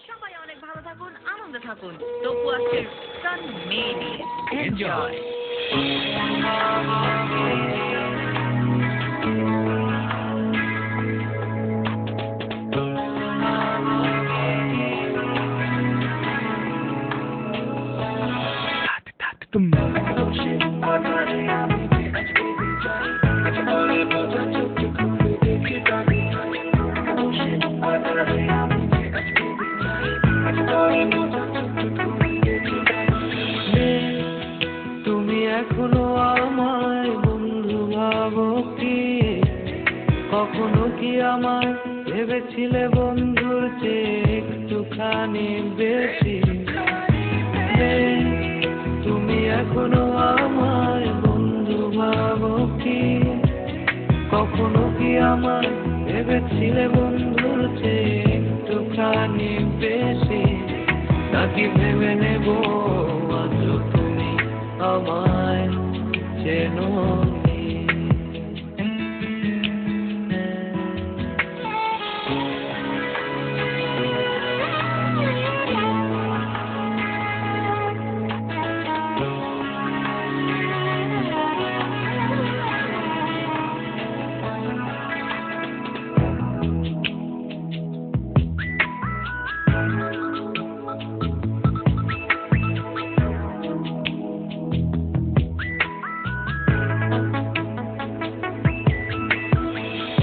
সবাই অনেক ভালো থাকুন, আনন্দে থাকুন। তপু আজকের গান মেয়ে নিয়ে এনজয়। তুমি এখনো আমায় বন্ধু ভাবো কি? কখনো কি আমায় ভেবেছিলে বন্ধুর চেয়ে একটুখানি বেশি? তুমি এখনো আমায় বন্ধু ভাবো কি? কখনো কি আমায় ভেবেছিলে বন্ধুর চেয়ে একটুখানি বেশি? নাকি ভেবে নেব আজ তুমি আমায় চেনো?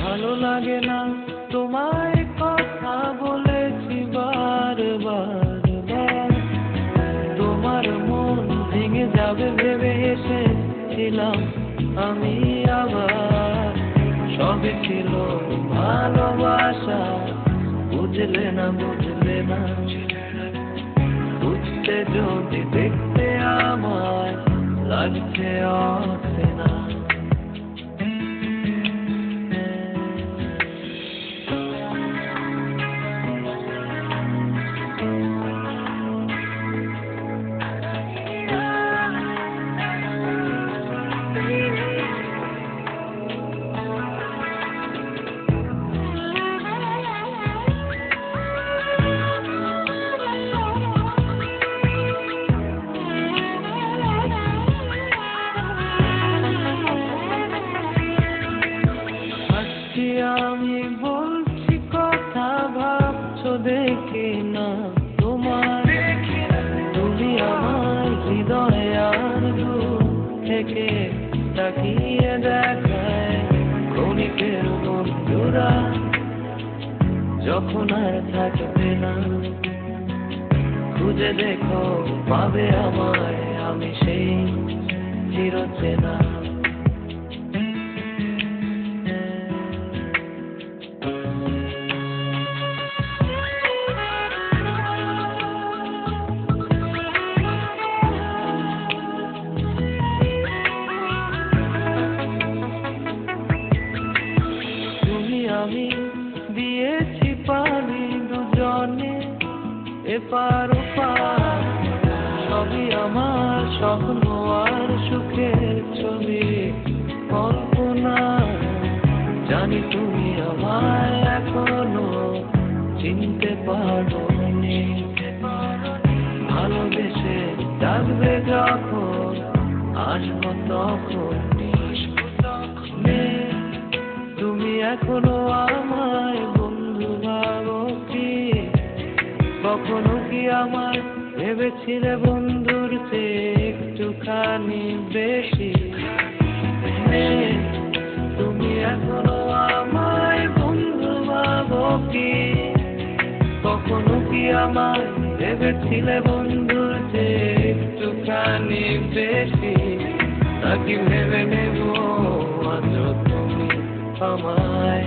ভালো লাগে না তোমায় কথা বলেছি বারবার, তোমার মন ভেঙে যাবে ভেবে এসেছিলাম আমি আবার। সবই ছিল ভালোবাসা, বুঝলে না বুঝতে যদি দেখতে আমায় লাগছে অচেনা। আমি বলছি কথা ভাবছো দেখি না তোমার? তুমি আমার হৃদয়ে আর দূর থেকে তাকিয়ে দেখায় ক্ষণিকের বন্ধুরা যখন আর থাকবে না। খুঁজে দেখো পাবে আমায়, আমি সেই চিরচেনা। আমি দিয়েছি পানি দুজনে এপার ওপার, সবই আমার স্বপ্ন আর সুখের ছবি কল্পনা। জানি তুমি আমায় এখনো চিনতে পারোনি, ভালোবেসে ডাকবে যখন আসবো তখন। তুমি এখনো আমায় বন্ধু ভাবো কি? কখনো কি আমায় ভেবেছিলে বন্ধুর চেয়ে একটুখানি বেশি? তুমি এখনো আমায় বন্ধু ভাবো কি? কখনো কি আমায় ভেবেছিলে বন্ধুর চেয়ে একটুখানি বেশি? নাকি ভেবে নেব আজ তুমি আমায়